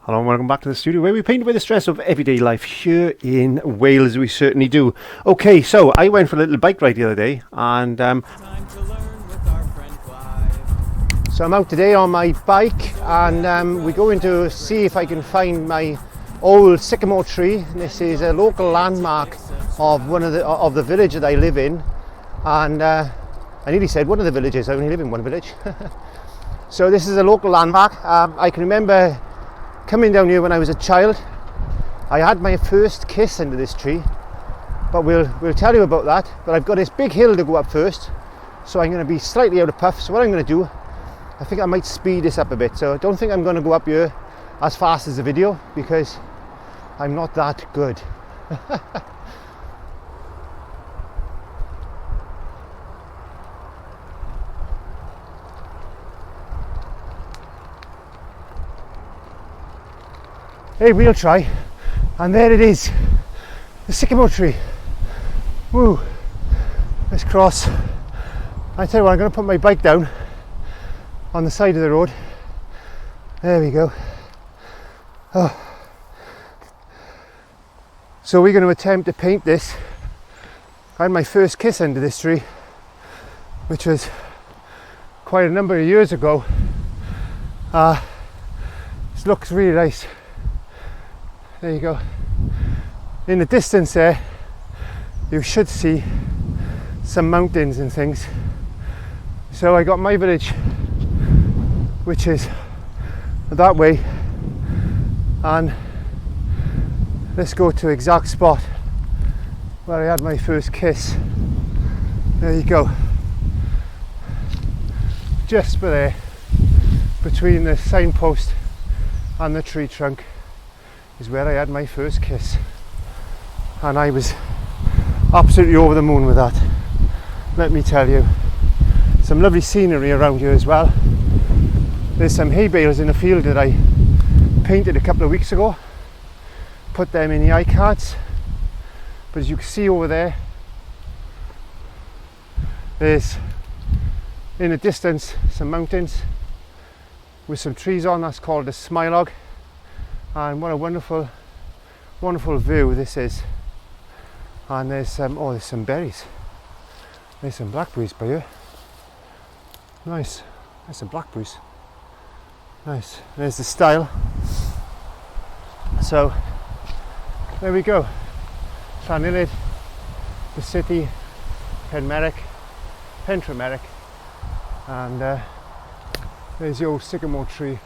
Hello and welcome back to the studio where we paint with the stress of everyday life here in Wales. We certainly do. Okay, so I went for a little bike ride the other day and so I'm out today on my bike and we're going to see if I can find my old sycamore tree. This is a local landmark of one of the village that I live in, and I nearly said one of the villages. I only live in one village. So this is a local landmark. I can remember coming down here when I was a child. I had my first kiss under this tree, but we'll tell you about that. But I've got this big hill to go up first, so I'm going to be slightly out of puff. So what I'm going to do, I think I might speed this up a bit. So I don't think I'm going to go up here as fast as the video because I'm not that good. Hey, we'll try. And there it is, the sycamore tree. Woo! Let's cross. I tell you what, I'm going to put my bike down on the side of the road. There we go. Oh. So we're going to attempt to paint this. I had my first kiss under this tree, which was quite a number of years ago. This looks really nice. There you go. In the distance there, you should see some mountains and things. So I got my village, which is that way, and let's go to exact spot where I had my first kiss. There you go. Just there, between the signpost and the tree trunk, is where I had my first kiss, and I was absolutely over the moon with that. Let me tell you. Some lovely scenery around here as well. There's some hay bales in the field that I painted a couple of weeks ago, put them in the iCards, but as you can see over there, there's in the distance some mountains with some trees on. That's called a smilog. And what a wonderful, wonderful view this is. And there's some berries. There's some blackberries by here. Nice. There's some blackberries. Nice. There's the stile. So there we go. Llanillid, the city, Pentremeric, and there's the old sycamore tree.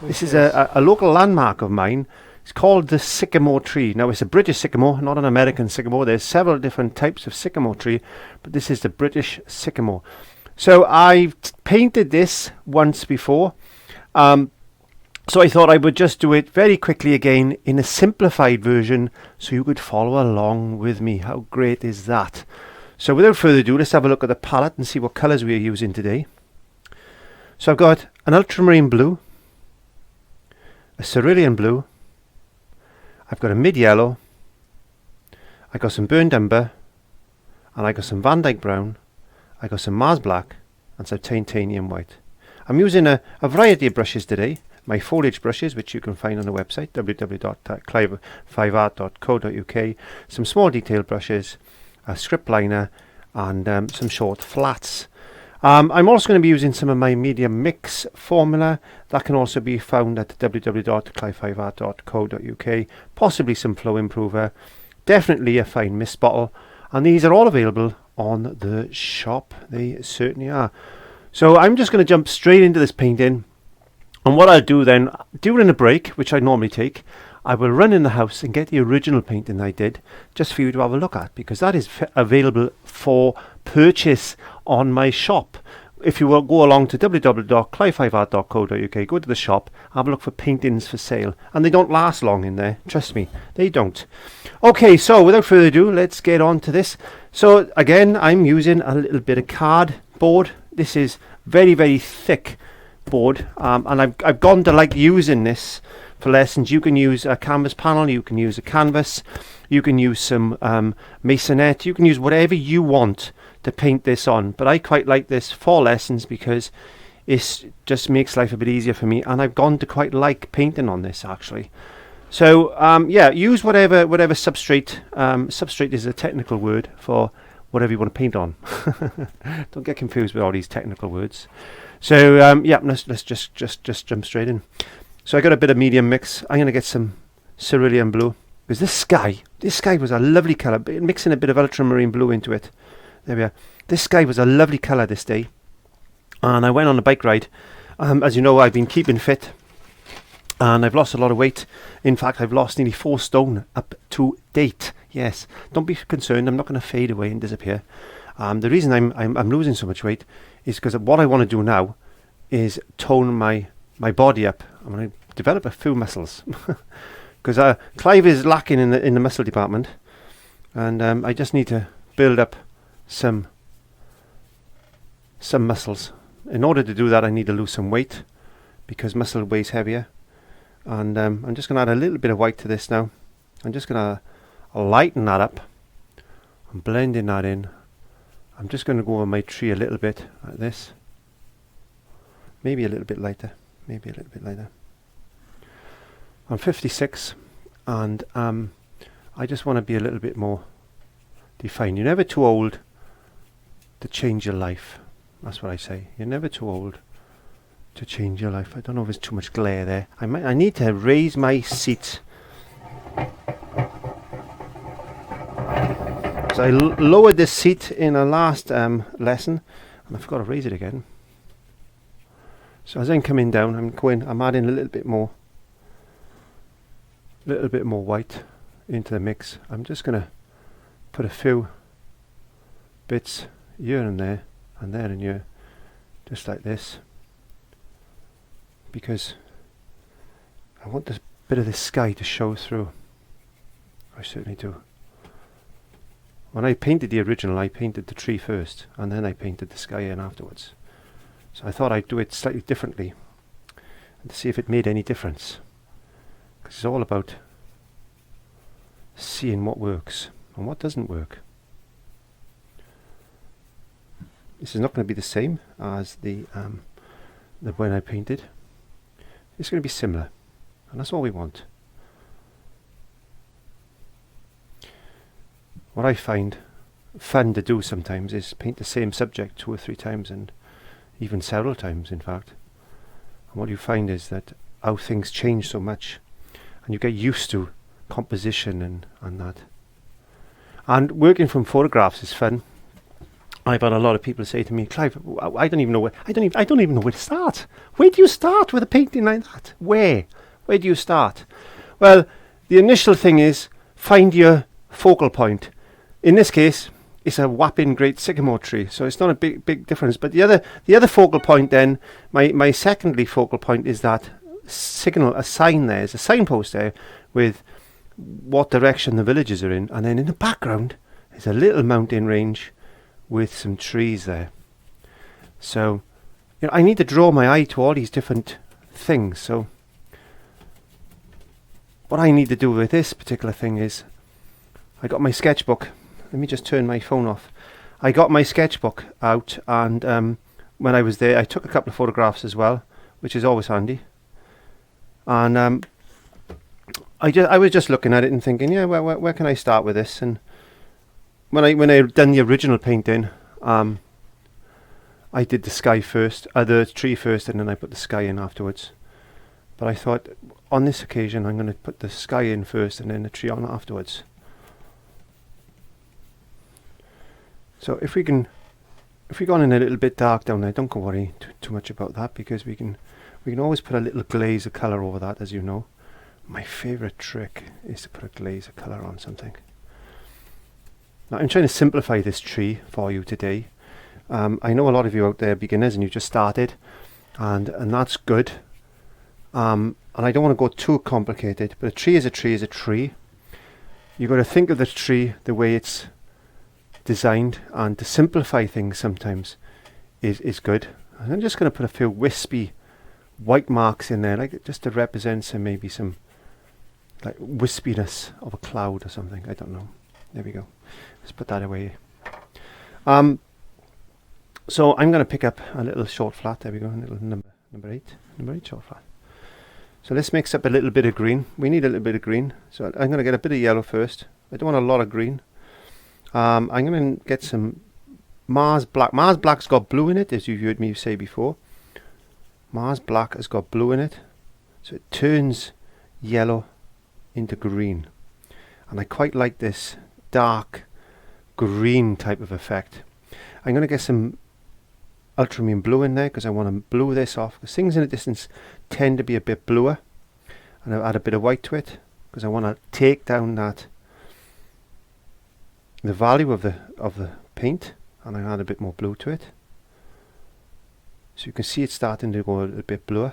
This is a local landmark of mine. It's called the sycamore tree. Now it's a British sycamore, not an American sycamore. There's several different types of sycamore tree, but this is the British sycamore. So I've painted this once before. So I thought I would just do it very quickly again in a simplified version so you could follow along with me. How great is that? So without further ado, let's have a look at the palette and see what colours we are using today. So I've got an ultramarine blue, a cerulean blue, I've got a mid yellow, I got some burnt umber, and I got some Van Dyke brown, I got some Mars black, and some titanium white. I'm using a variety of brushes today. My Foliage Brushes, which you can find on the website www.clive5art.co.uk, some small detail brushes, a script liner, and some short flats. I'm also going to be using some of my medium mix formula. That can also be found at www.clive5art.co.uk, possibly some flow improver, definitely a fine mist bottle, and these are all available on the shop. They certainly are. So I'm just going to jump straight into this painting, and what I'll do then, during a break, which I normally take, I will run in the house and get the original painting I did just for you to have a look at, because that is available for purchase on my shop. If you will go along to www.clive5art.co.uk, go to the shop, have a look for paintings for sale, and they don't last long in there, trust me, they don't. Okay, so without further ado, let's get on to this. So again, I'm using a little bit of cardboard. This is very, very thick board, and I've gone to like using this for lessons. You can use a canvas panel, you can use a canvas, you can use some masonette, you can use whatever you want to paint this on, but I quite like this for lessons because it just makes life a bit easier for me, and I've gone to quite like painting on this actually. So yeah, use whatever substrate. Substrate is a technical word for whatever you want to paint on. Don't get confused with all these technical words. So yeah, let's just jump straight in. So I got a bit of medium mix. I'm going to get some cerulean blue, because this sky was a lovely colour, mixing a bit of ultramarine blue into it. There we are. This sky was a lovely colour this day, and I went on a bike ride. As you know, I've been keeping fit, and I've lost a lot of weight. In fact, I've lost nearly 4 stone up to date. Yes, don't be concerned, I'm not going to fade away and disappear. The reason I'm losing so much weight is because what I want to do now is tone my body up. I'm going to develop a few muscles, because Clive is lacking in the muscle department, and I just need to build up some muscles. In order to do that, I need to lose some weight, because muscle weighs heavier. And I'm just going to add a little bit of white to this now. I'm just going to lighten that up. I'm blending that in. I'm just going to go over my tree a little bit like this. Maybe a little bit lighter. Maybe a little bit lighter. I'm 56, and I just want to be a little bit more defined. You're never too old to change your life. That's what I say. You're never too old to change your life. I don't know if there's too much glare there. I need to raise my seat. So I lowered this seat in a last lesson, and I forgot to raise it again. So as I'm coming down, I'm adding a little bit more white into the mix. I'm just going to put a few bits here and there and here, just like this, because I want this bit of the sky to show through. I certainly do. When I painted the original, I painted the tree first, and then I painted the sky in afterwards. So I thought I'd do it slightly differently, and to see if it made any difference. Because it's all about seeing what works and what doesn't work. This is not going to be the same as the when I painted. It's going to be similar, and that's all we want. What I find fun to do sometimes is paint the same subject 2 or 3 times, and even several times in fact. And what you find is that how things change so much, and you get used to composition and that. And working from photographs is fun. I've had a lot of people say to me, Clive, I don't even know where to start. Where do you start with a painting like that? Where do you start? Well, the initial thing is find your focal point. In this case, it's a whopping great sycamore tree, so it's not a big difference. But the other focal point then, my secondary focal point is that signal, a sign there. There's a signpost there with what direction the villages are in, and then in the background is a little mountain range with some trees there. So, you know, I need to draw my eye to all these different things. So what I need to do with this particular thing is, I got my sketchbook. Let me just turn my phone off. I got my sketchbook out, and when I was there, I took a couple of photographs as well, which is always handy. And I was just looking at it and thinking, yeah, where can I start with this? And when I done the original painting, I did the sky first, the tree first, and then I put the sky in afterwards. But I thought, on this occasion, I'm going to put the sky in first and then the tree on afterwards. So if we go in a little bit dark down there, don't go worry too much about that, because we can always put a little glaze of colour over that, as you know. My favourite trick is to put a glaze of colour on something. Now, I'm trying to simplify this tree for you today. I know a lot of you out there are beginners and you just started, and that's good. And I don't want to go too complicated, but a tree is a tree is a tree. You've got to think of the tree the way it's designed, and to simplify things sometimes is good. And I'm just going to put a few wispy white marks in there, like just to represent maybe some like wispiness of a cloud or something. I don't know. There we go. Let's put that away. So I'm going to pick up a little short flat. There we go, a little number 8 short flat. So let's mix up a little bit of green. We need a little bit of green. So I'm going to get a bit of yellow first. I don't want a lot of green. I'm going to get some Mars Black. Mars Black's got blue in it, as you've heard me say before. Mars Black has got blue in it. So it turns yellow into green. And I quite like this dark green type of effect. I'm going to get some ultramarine blue in there because I want to blue this off. Because things in the distance tend to be a bit bluer. And I'll add a bit of white to it because I want to take down that the value of the paint, and I add a bit more blue to it. So you can see it starting to go a little bit bluer.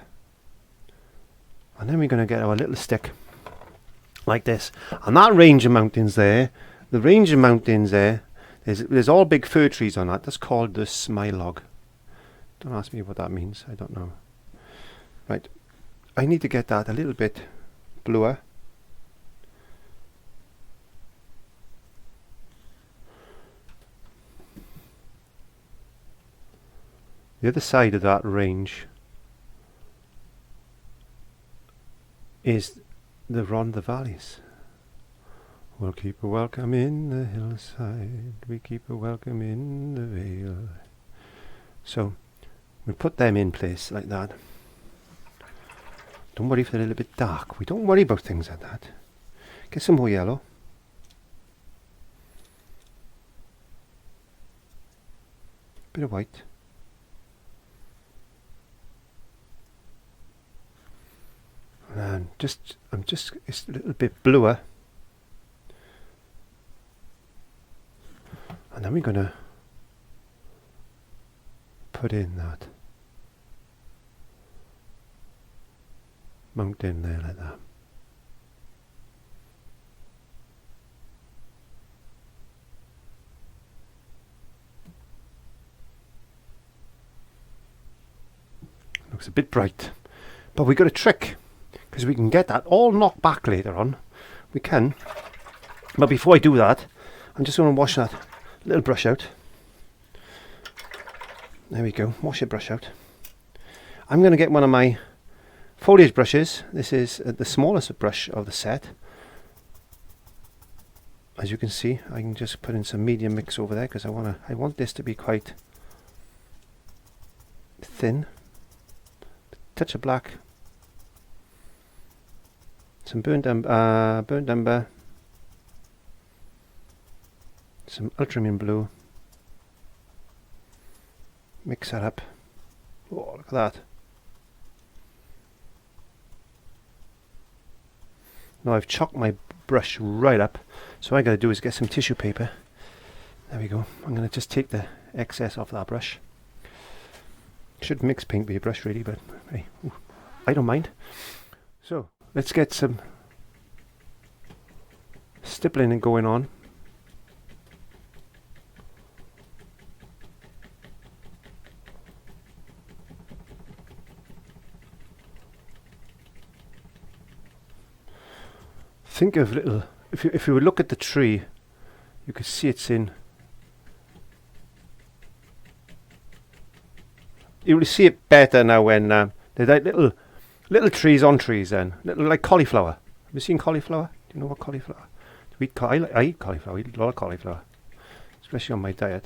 And then we're going to get our little stick like this. And that range of mountains there, the range of mountains there, there's all big fir trees on that. That's called the smile log. Don't ask me what that means. I don't know. Right. I need to get that a little bit bluer. The other side of that range is the Rhondda valleys. We'll keep a welcome in the hillside, we keep a welcome in the vale. So we put them in place like that. Don't worry if they're a little bit dark. We don't worry about things like that. Get some more yellow. Bit of white. And it's a little bit bluer. And then we're going to put in that mountain there like that. Looks a bit bright, but we got a trick because we can get that all knocked back later on. We can, but before I do that, I'm just going to wash that little brush out. There we go, wash your brush out. I'm going to get one of my foliage brushes. This is the smallest brush of the set. As you can see, I can just put in some medium mix over there because I want this to be quite thin. Touch of black, some burnt umber, some ultramarine blue. Mix that up. Oh, look at that. Now I've chalked my brush right up, so what I got to do is get some tissue paper. There we go. I'm going to just take the excess off that brush. Should mix paint with your brush really, but hey, I don't mind. So let's get some stippling and going on. Think of little, if you would look at the tree, you could see it's in, you will see it better now when they're like little trees on trees then, little like cauliflower. Have you seen cauliflower? Do you know what cauliflower? I eat cauliflower, I eat a lot of cauliflower, especially on my diet.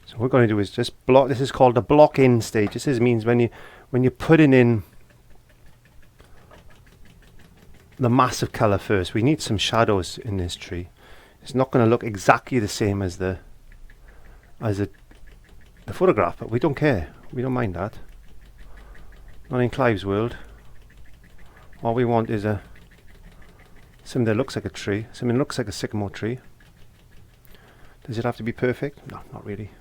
So what we're going to do is just block. This is called the block in stage. This means when you're putting in the mass of colour first. We need some shadows in this tree. It's not going to look exactly the same as the photograph, but we don't care. We don't mind that. Not in Clive's world. All we want is something that looks like a tree. Something that looks like a sycamore tree. Does it have to be perfect? No, not really.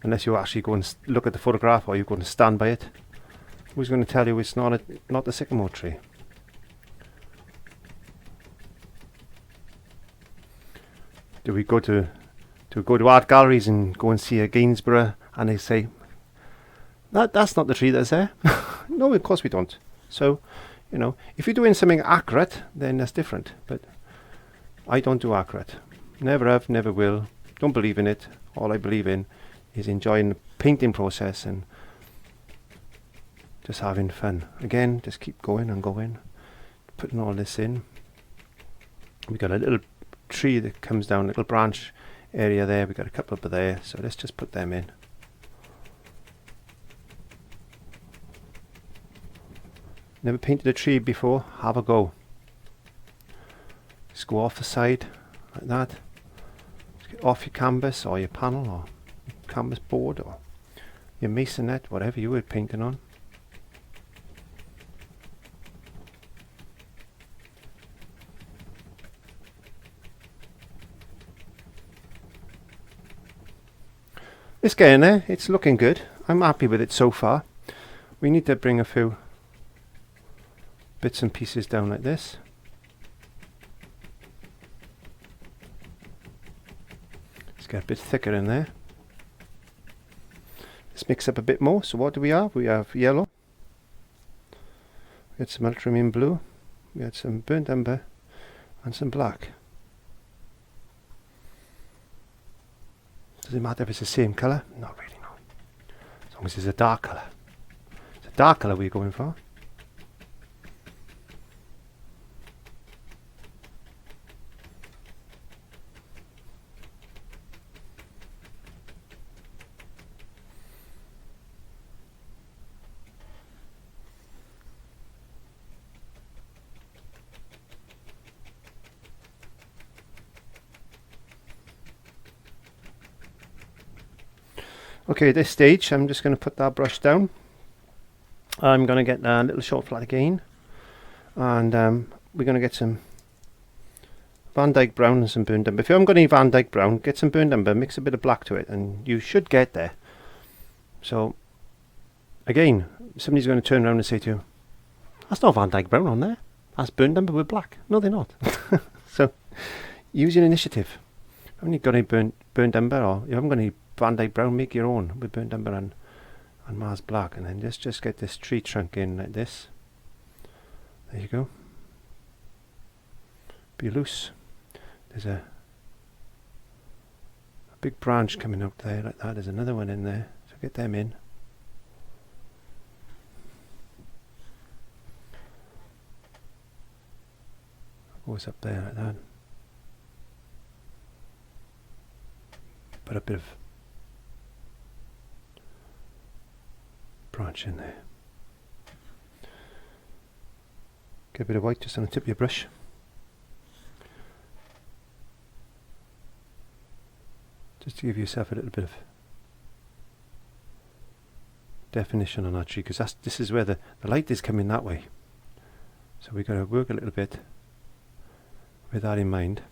Unless you actually go and look at the photograph or you're going to stand by it. Who's going to tell you it's not the sycamore tree? Do we go to art galleries and go and see a Gainsborough and they say that's not the tree that's there? No, of course we don't. So You know, if you're doing something accurate, then that's different. But I don't do accurate. Never have, never will. Don't believe in it. All I believe in is enjoying the painting process and just having fun. Again, just keep going and going, putting all this in. We got a little tree that comes down, little branch area there. We got a couple up there, so let's just put them in. Never painted a tree before? Have a go. Just go off the side like that. Just get off your canvas or your panel or your canvas board or your masonette, whatever you were painting on. It's getting there. It's looking good. I'm happy with it so far. We need to bring a few bits and pieces down like this. Let's get a bit thicker in there. Let's mix up a bit more. So what do we have? We have yellow. We got some ultramarine blue. We got some burnt umber and some black. Does it matter if it's the same colour? Not really, no. As long as it's a dark colour. It's a dark colour we're going for. Okay, at this stage I'm just going to put that brush down. I'm going to get a little short flat again, and we're going to get some Van Dyke brown and some burnt umber. If you haven't got any Van Dyke brown, get some burnt umber, mix a bit of black to it, and you should get there. So again, somebody's going to turn around and say to you, that's not Van Dyke brown on there, that's burnt umber with black. No, they're not. So use your initiative. If you haven't got any burnt umber, or you haven't got any Van Dyke brown, make your own with burnt umber and Mars black, and then just get this tree trunk in like this. There you go. Be loose. There's a big branch coming up there like that. There's another one in there, so get them in. Goes up there like that. Put a bit of branch in there. Get a bit of white just on the tip of your brush. Just to give yourself a little bit of definition on that tree, because this is where the light is coming that way. So we've got to work a little bit with that in mind.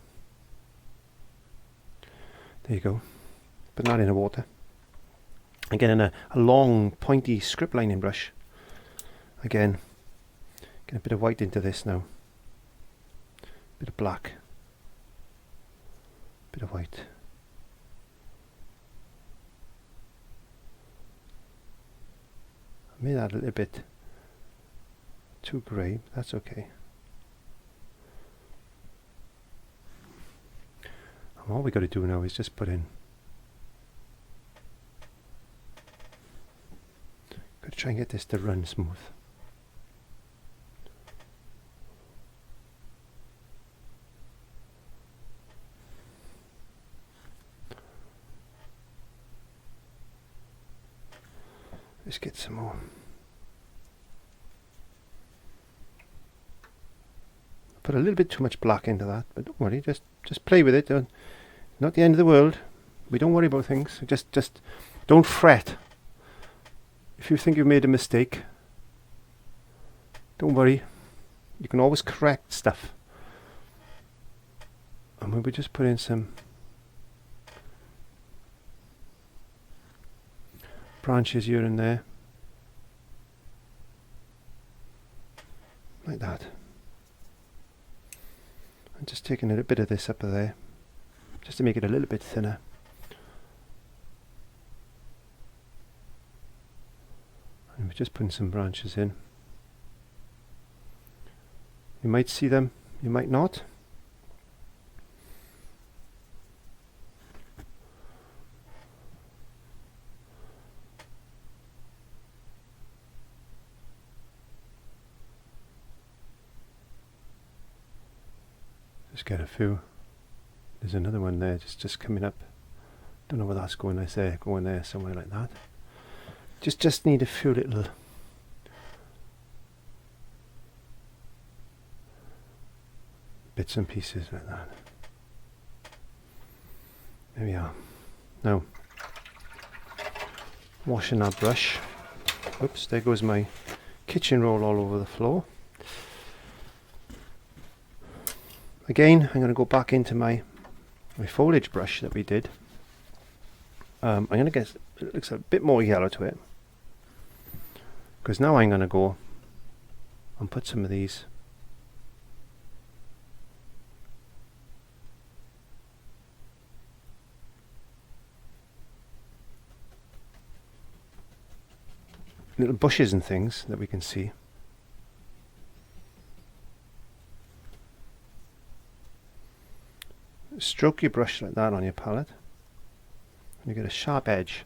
There you go. Put that in the water. Again, in a long pointy script lining brush. Again, get a bit of white into this now. Bit of black. Bit of white. I made that a little bit too grey. That's okay. And all we got to do now is just put in. Got to try and get this to run smooth. Let's get some more. Put a little bit too much black into that, but don't worry, just play with it. Not the end of the world. We don't worry about things. Just don't fret. If you think you've made a mistake, don't worry. You can always correct stuff. And we just put in some branches here and there, like that. And just taking a little bit of this up there, just to make it a little bit thinner. And we're just putting some branches in. You might see them, you might not. Just get a few. There's another one there just coming up. Don't know where that's going. I say going there somewhere like that. Just need a few little bits and pieces like that. There we are. Now washing our brush. Oops, there goes my kitchen roll all over the floor. Again, I'm going to go back into my foliage brush that we did. I'm going to get, it looks a bit more yellow to it, because now I'm going to go and put some of these little bushes and things that we can see. Stroke your brush like that on your palette and you get a sharp edge.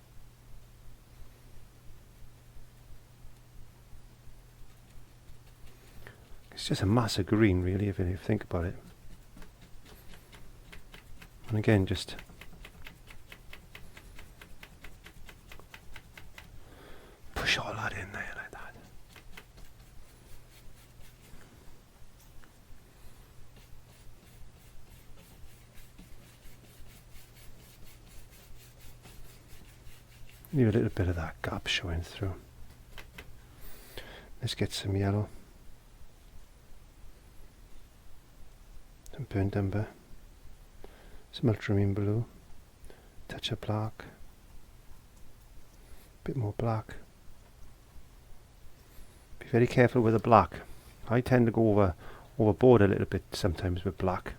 It's just a mass of green really, if you think about it. And again, just push all that in there like that. Leave a little bit of that gap showing through. Let's get some yellow, some burnt umber, some ultramarine blue, touch of black, bit more black. Be very careful with the black. I tend to go overboard a little bit sometimes with black.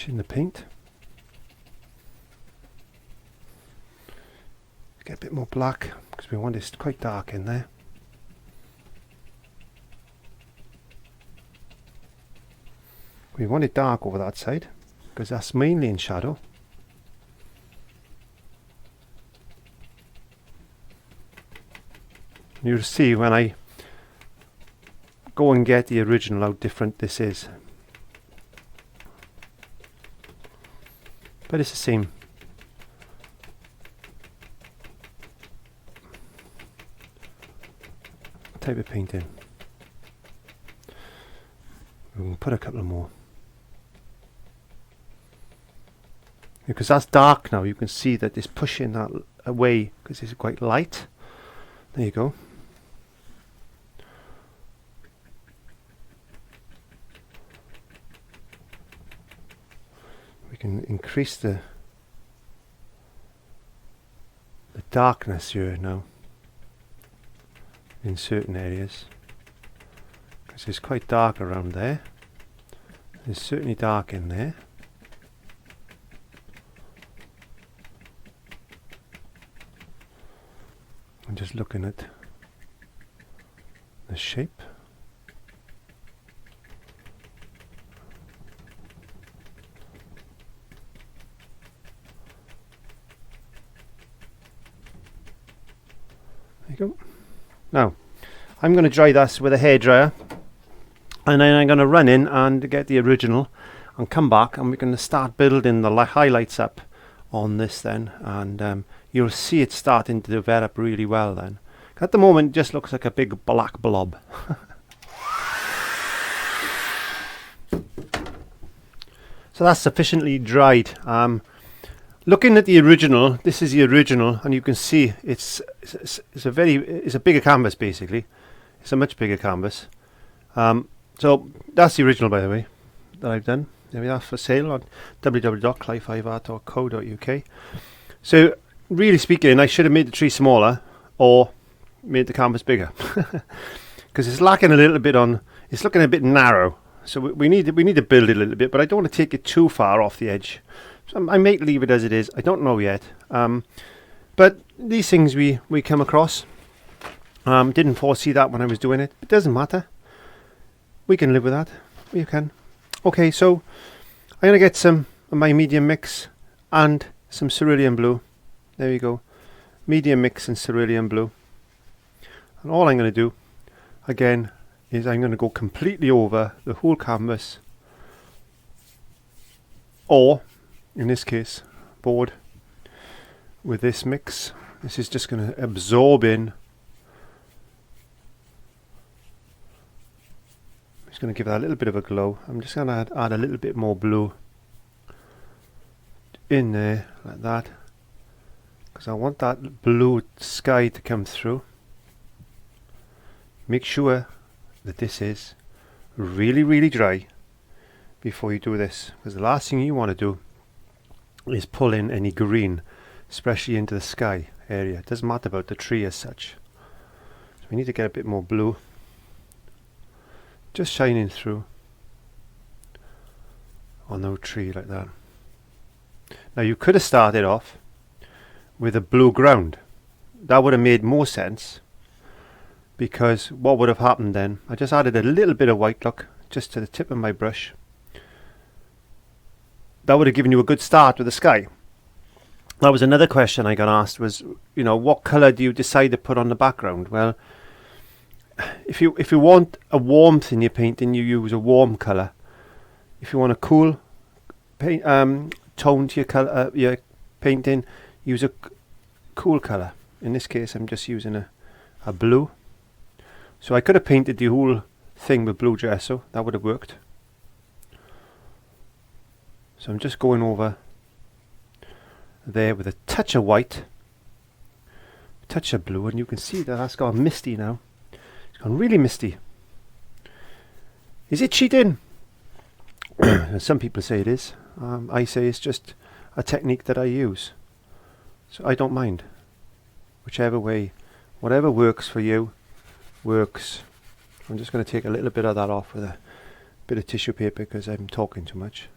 In the paint, get a bit more black because we want it quite dark in there. We want it dark over that side because that's mainly in shadow. You'll see when I go and get the original how different this is. But it's the same. Type of paint in. We can put a couple more. Because that's dark now, you can see that it's pushing that away because it's quite light. There you go. Can increase the darkness here now in certain areas because it's quite dark around there. It's certainly dark in there. I'm just looking at the shape. Now, I'm going to dry this with a hairdryer and then I'm going to run in and get the original and come back and we're going to start building the highlights up on this then, and you'll see it starting to develop really well then. At the moment it just looks like a big black blob. So that's sufficiently dried. Looking at the original, this is the original, and you can see it's a bigger canvas basically. It's a much bigger canvas. So that's the original, by the way, that I've done. There we are, for sale on www.clive5art.co.uk. So really speaking, I should have made the tree smaller, or made the canvas bigger because it's lacking a little bit on. It's looking a bit narrow, so we need to build it a little bit. But I don't want to take it too far off the edge, so I might leave it as it is. I don't know yet. But these things we come across. Didn't foresee that when I was doing it. It doesn't matter. We can live with that. We can. Okay, so I'm gonna get some of my medium mix and some cerulean blue. There you go. Medium mix and cerulean blue. And all I'm going to do again is I'm going to go completely over the whole canvas, or in this case board, with this mix. This is just going to absorb in. I'm just going to give that a little bit of a glow. I'm just going to add a little bit more blue in there like that, because I want that blue sky to come through. Make sure that this is really dry before you do this, because the last thing you want to do is pull in any green, especially into the sky area. It doesn't matter about the tree as such. So we need to get a bit more blue just shining through on the tree like that. Now you could have started off with a blue ground. That would have made more sense, because what would have happened then, I just added a little bit of white, look, just to the tip of my brush. That would have given you a good start with the sky. That was another question I got asked, was, you know, what colour do you decide to put on the background? Well, if you want a warmth in your painting, you use a warm colour. If you want a cool paint, tone to your colour, your painting, use a cool colour. In this case, I'm just using a blue. So I could have painted the whole thing with blue gesso. That would have worked. So I'm just going over there with a touch of white, a touch of blue, and you can see that that's gone misty now. It's gone really misty. Is it cheating? Some people say it is. I say it's just a technique that I use. So I don't mind. Whichever way, whatever works for you, works. I'm just going to take a little bit of that off with a bit of tissue paper because I'm talking too much.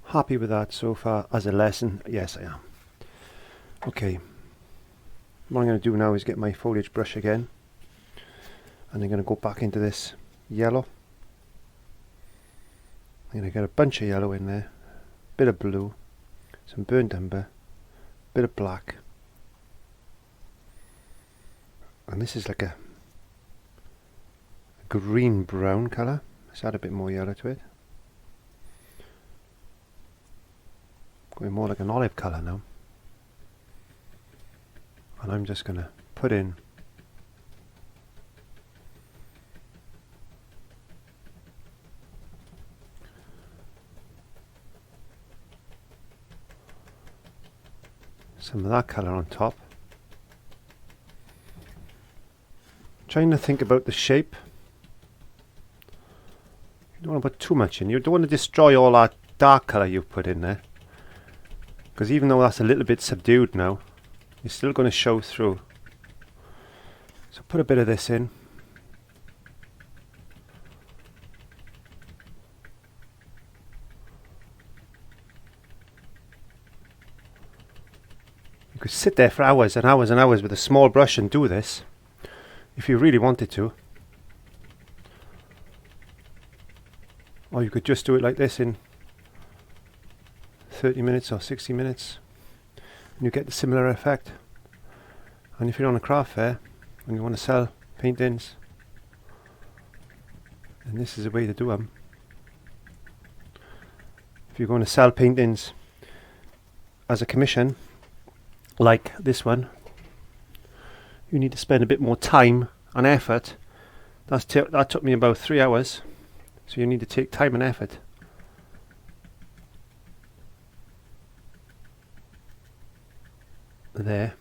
Happy with that so far as a lesson? Yes, I am. Okay, what I'm going to do now is get my foliage brush again, and I'm going to go back into this yellow. I'm going to get a bunch of yellow in there, bit of blue, some burnt umber, bit of black, and this is like a green brown colour. Let's add a bit more yellow to it. Going more like an olive colour now. And I'm just going to put in some of that colour on top. Trying to think about the shape. You don't want to put too much in. You don't want to destroy all that dark colour you've put in there, because even though that's a little bit subdued now, it's still going to show through. So put a bit of this in. You could sit there for hours and hours and hours with a small brush and do this if you really wanted to. Or you could just do it like this in 30 minutes or 60 minutes. And you get the similar effect. And if you're on a craft fair and you want to sell paintings, then this is a way to do them. If you're going to sell paintings as a commission, like this one, you need to spend a bit more time and effort. That took me about 3 hours, so you need to take time and effort. There.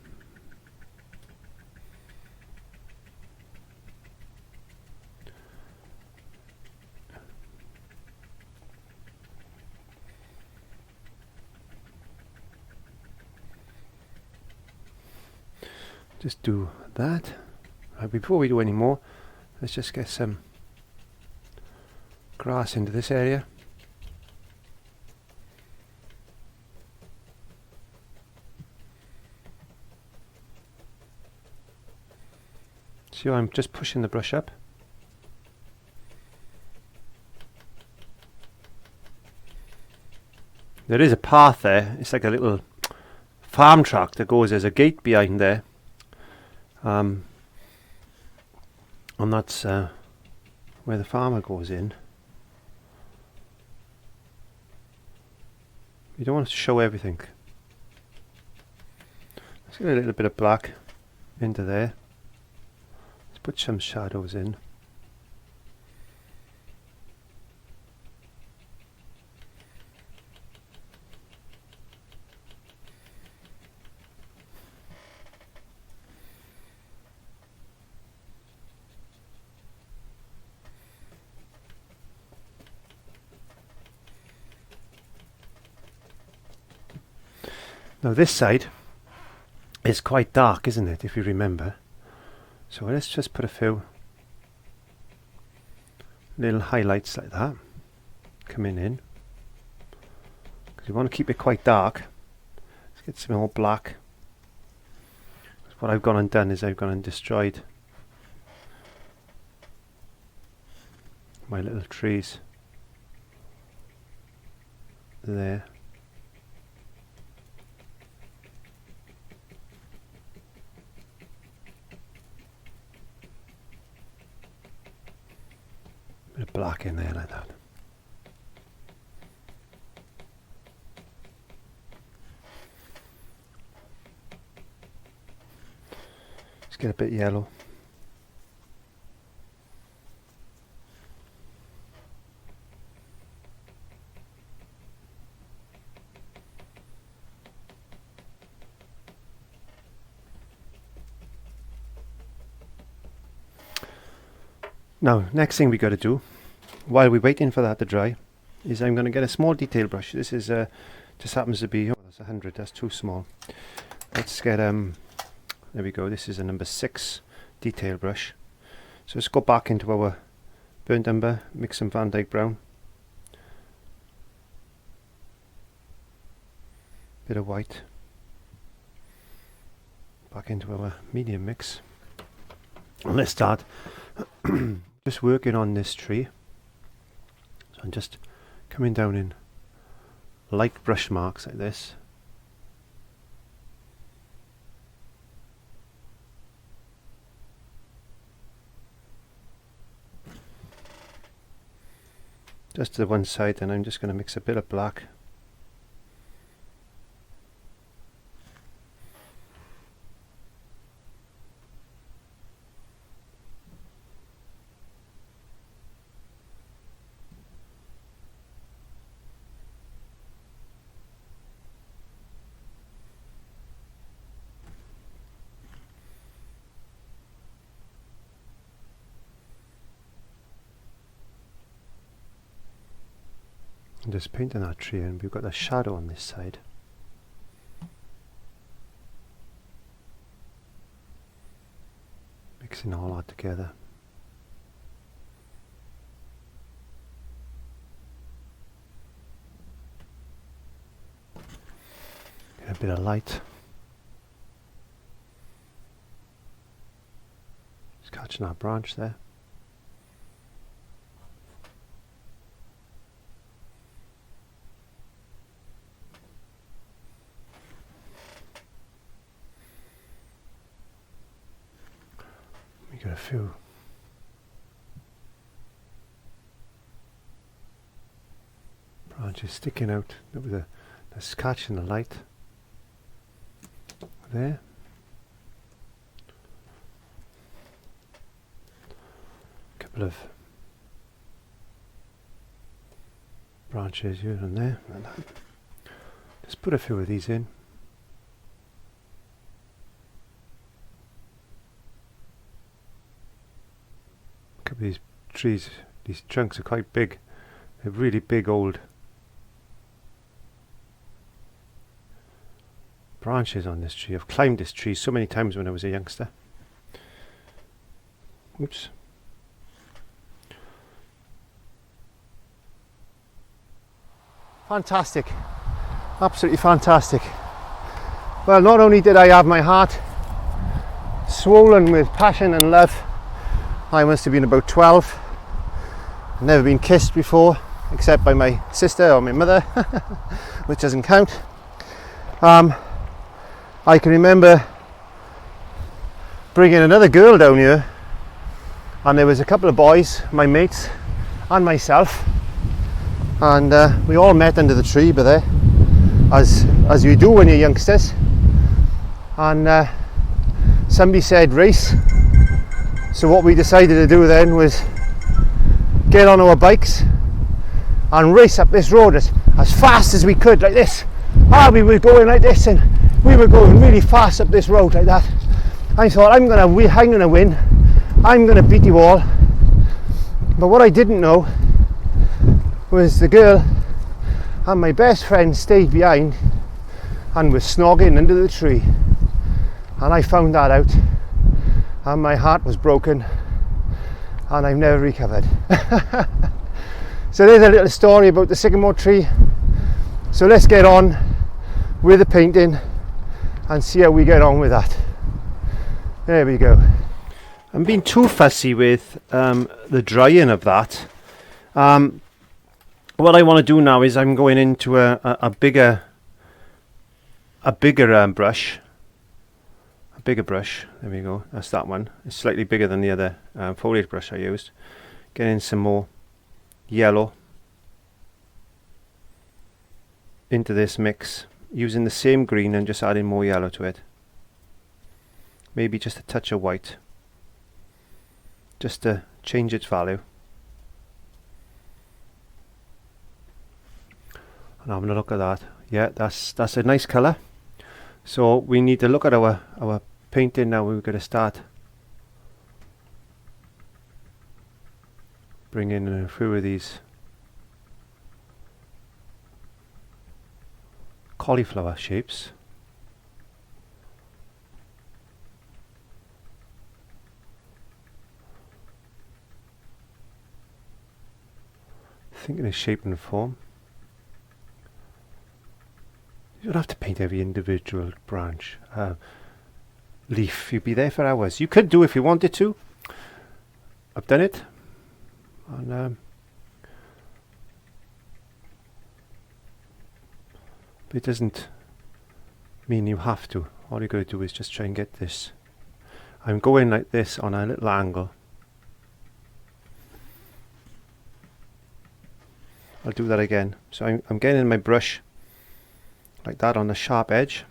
just do that. Right, before we do any more, let's just get some grass into this area. See how I'm just pushing the brush up? There is a path there. It's like a little farm track that goes. There's a gate behind there. And that's where the farmer goes in. You don't want to show everything. Let's get a little bit of black into there. Let's put some shadows in. Now this side is quite dark, isn't it, if you remember? So let's just put a few little highlights like that coming in, because you want to keep it quite dark. Let's get some more black. What I've gone and done is I've gone and destroyed my little trees there. Bit of black in there like that. Let's get a bit yellow. Now, next thing we got to do, while we're waiting for that to dry, is I'm going to get a small detail brush. This is just happens to be, oh, that's 100. That's too small. Let's get there we go. This is a number 6 detail brush. So let's go back into our burnt umber, mix some Van Dyke brown, bit of white, back into our medium mix, and let's start just working on this tree. So I'm just coming down in light brush marks like this. Just to the one side, and I'm just going to mix a bit of black. I'm just painting that tree, and we've got a shadow on this side. Mixing all that together. Get a bit of light. Just catching that branch there. Got a few branches sticking out with a catch in the light there. A couple of branches here and there. And just put a few of these in. These trees, these trunks are quite big. They're really big old branches on this tree. I've climbed this tree so many times when I was a youngster. Oops. Fantastic. Absolutely fantastic. Well, not only did I have my heart swollen with passion and love, I must have been about 12. Never been kissed before, except by my sister or my mother, which doesn't count. I can remember bringing another girl down here, and there was a couple of boys, my mates and myself, and we all met under the tree by there, as you do when you're youngsters. And somebody said race, so what we decided to do then was get on our bikes and race up this road as fast as we could, like this. We were going like this, and we were going really fast up this road like that. I thought, I'm gonna win, I'm gonna beat you all. But what I didn't know was the girl and my best friend stayed behind and was snogging under the tree, and I found that out, and my heart was broken, and I've never recovered. So there's a little story about the sycamore tree. So let's get on with the painting and see how we get on with that. There we go. I'm being too fussy with the drying of that. What I want to do now is I'm going into a bigger brush. A bigger brush. There we go. That's that one. It's slightly bigger than the other foliage brush I used. Getting some more yellow into this mix, using the same green and just adding more yellow to it. Maybe just a touch of white, just to change its value. And having a look at that. Yeah, that's a nice colour. So we need to look at our painting now. We're going to start bringing in a few of these cauliflower shapes. Thinking of shape and form. You don't have to paint every individual branch, leaf. You'd be there for hours. You could do if you wanted to. I've done it, and but it doesn't mean you have to. All you got to do is just try and get this. I'm going like this on a little angle. I'll do that again. So I'm getting my brush like that on the sharp edge,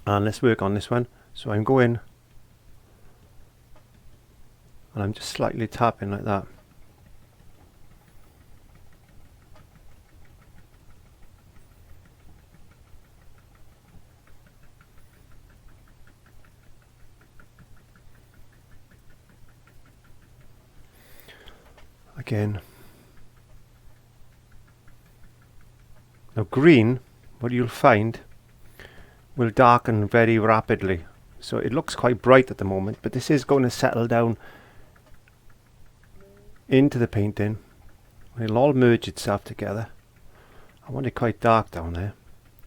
and let's work on this one. So I'm going and I'm just slightly tapping like that. Again. Now green, what you'll find, will darken very rapidly. So it looks quite bright at the moment, but this is going to settle down into the painting. It'll all merge itself together. I want it quite dark down there.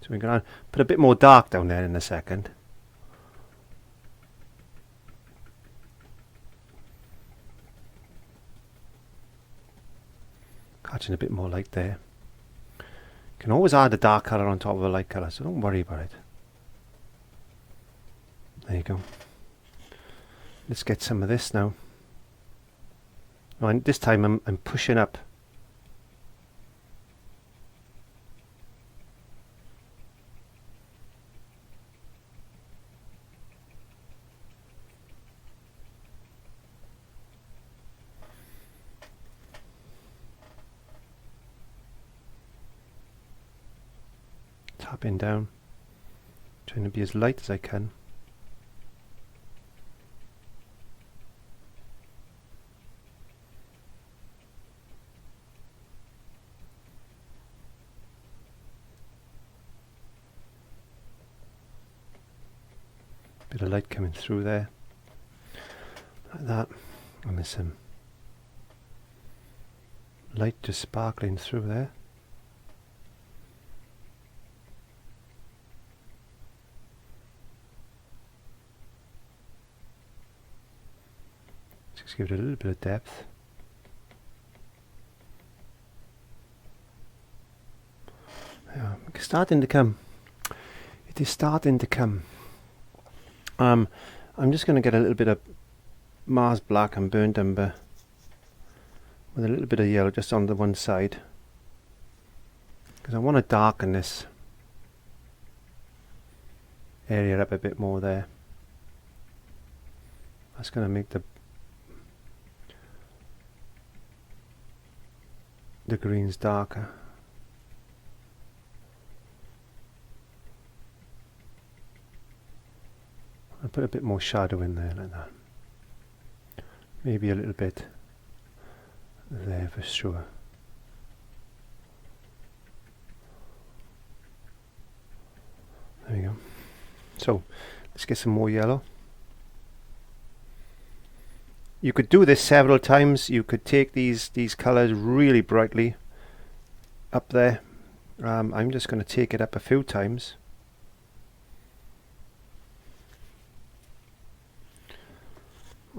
So we're going to put a bit more dark down there in a second. Catching a bit more light there. You can always add a dark colour on top of a light colour, so don't worry about it. There you go. Let's get some of this now. Oh, and this time I'm pushing up. Tapping down, trying to be as light as I can. bit of light coming through there, like that, and there's some light just sparkling through there. Just give it a little bit of depth. Yeah, it's starting to come. It is starting to come. I'm just going to get a little bit of Mars Black and Burnt Umber with a little bit of yellow just on the one side, because I want to darken this area up a bit more there. That's going to make the greens darker. I'll put a bit more shadow in there like that. Maybe a little bit there for sure. There we go. So let's get some more yellow. You could do this several times. You could take these colors really brightly up there. I'm just going to take it up a few times.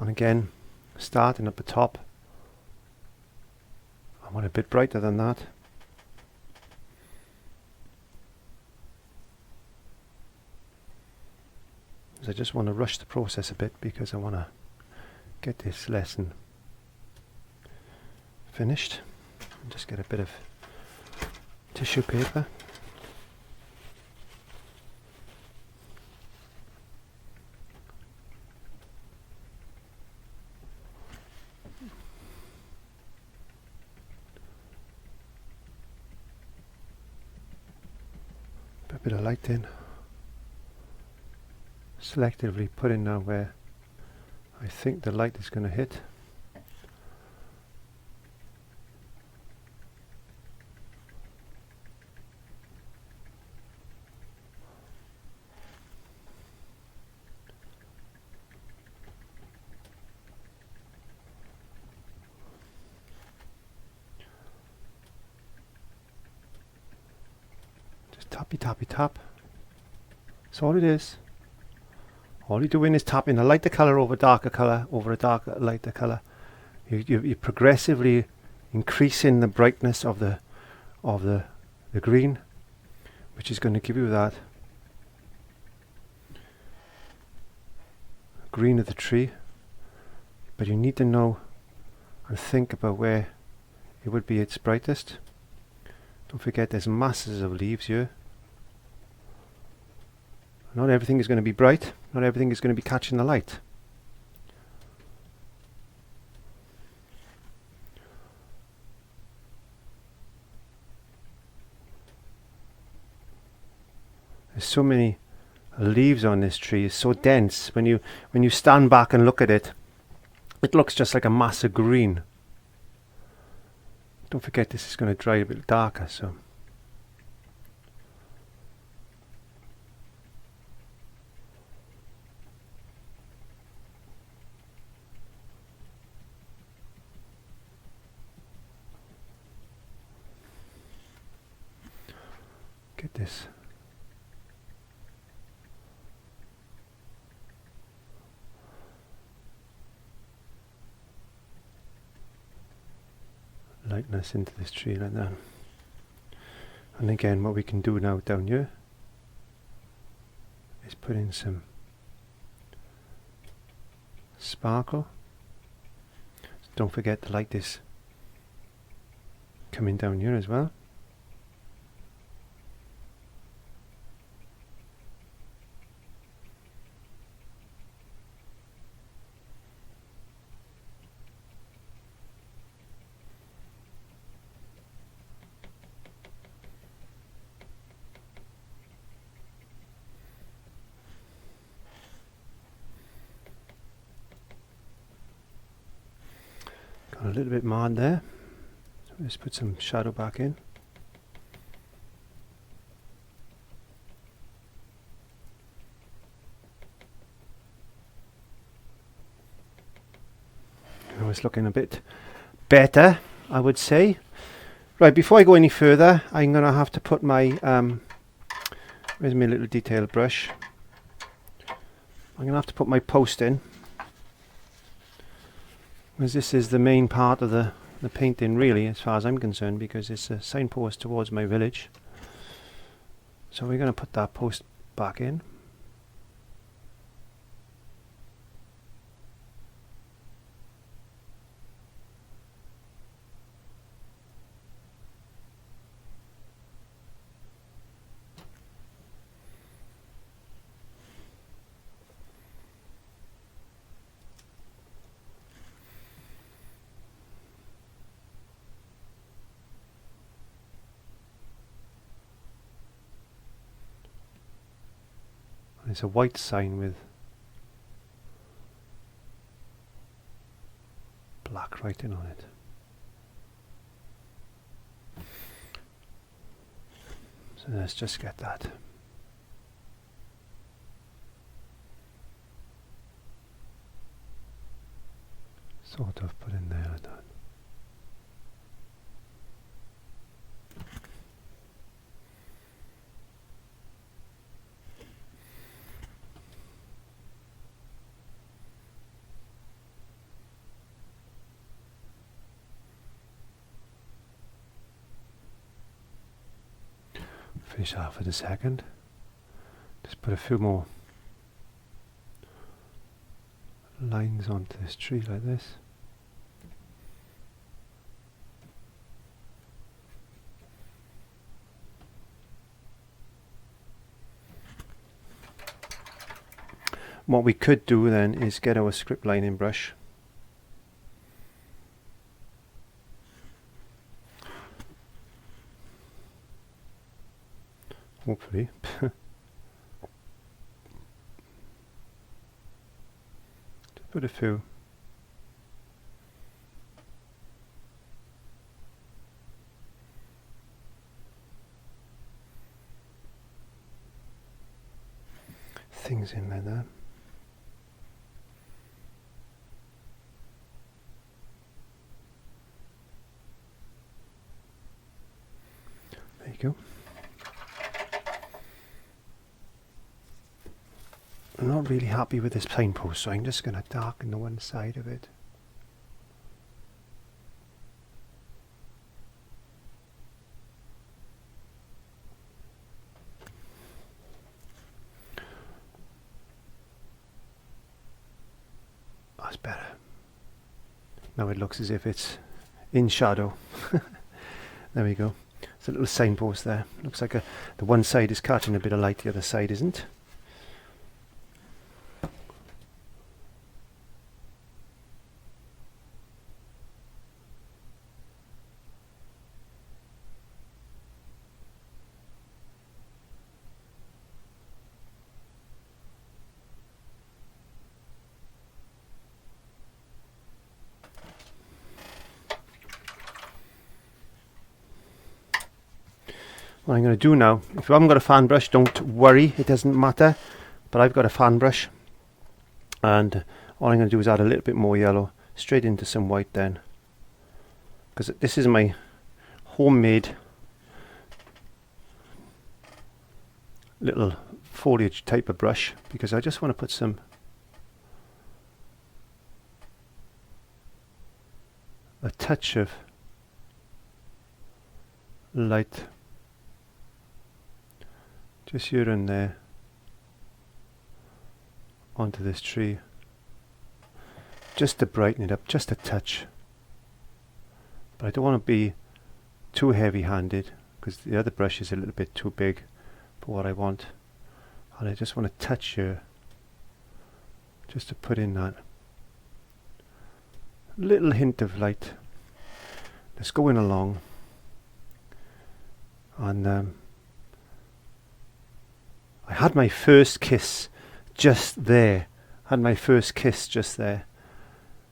And again, starting at the top, I want a bit brighter than that. Because I just want to rush the process a bit, because I want to get this lesson finished. And just get a bit of tissue paper. Put a bit of light in. Selectively put in now where I think the light is going to hit. Just tappy tappy tap. That's all it is. All you're doing is tapping a lighter colour over darker colour over a darker lighter colour. You're progressively increasing the brightness of the green, which is going to give you that green of the tree. But you need to know and think about where it would be its brightest. Don't forget there's masses of leaves here. Not everything is going to be bright. Not everything is going to be catching the light. There's so many leaves on this tree. It's so dense. When you stand back and look at it, it looks just like a mass of green. Don't forget this is going to dry a bit darker, so. Get this. Lightness into this tree like that. And again, what we can do now down here is put in some sparkle. Don't forget the light is coming down here as well. Got a little bit marred there. So let's put some shadow back in. it's looking a bit better, I would say. Right, before I go any further, I'm going to have to put my, where's my little detail brush? I'm going to have to put my post in, because this is the main part of the painting really, as far as I'm concerned, because it's a signpost towards my village. So we're going to put that post back in. It's a white sign with black writing on it. So let's just get that. Sort of put in there like that. Finish off with a second. Just put a few more lines onto this tree like this. What we could do then is get our script lining brush. Hopefully. Just put a few. Things in like that. There you go. I'm not really happy with this signpost, so I'm just going to darken the one side of it. That's better. Now it looks as if it's in shadow. There we go. It's a little signpost there. Looks like the one side is catching a bit of light, the other side isn't. What I'm going to do now, if you haven't got a fan brush, don't worry, it doesn't matter, but I've got a fan brush, and all I'm going to do is add a little bit more yellow straight into some white then, because this is my homemade little foliage type of brush, because I just want to put a touch of light just here and there onto this tree, just to brighten it up, just a touch. But I don't want to be too heavy handed, because the other brush is a little bit too big for what I want, and I just want to touch here just to put in that little hint of light that's going along. And I had my first kiss just there. Had my first kiss just there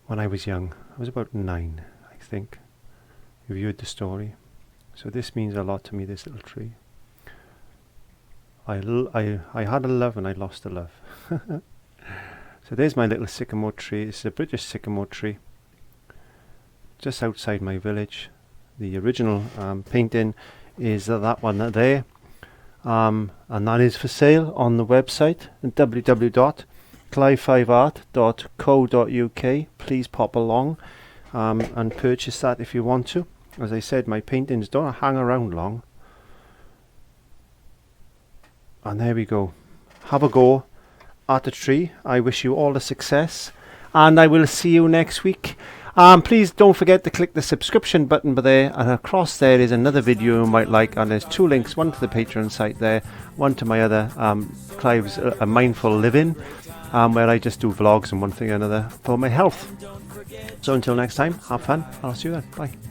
when I was young. I was about 9, I think. You've heard the story. So this means a lot to me, this little tree. I had a love and I lost a love. So there's my little sycamore tree. It's a British sycamore tree. just outside my village. The original painting is that one there, and that is for sale on the website www.clive5art.co.uk. Please pop along and purchase that if you want to. As I said, my paintings don't hang around long. And there we go. Have a go at the tree. I wish you all the success, and I will see you next week. Please don't forget to click the subscription button there, and across there is another video you might like, and there's 2 links, one to the Patreon site there, one to my other Clive's A Mindful Living, where I just do vlogs and one thing or another for my health. So until next time, have fun. I'll see you then. Bye.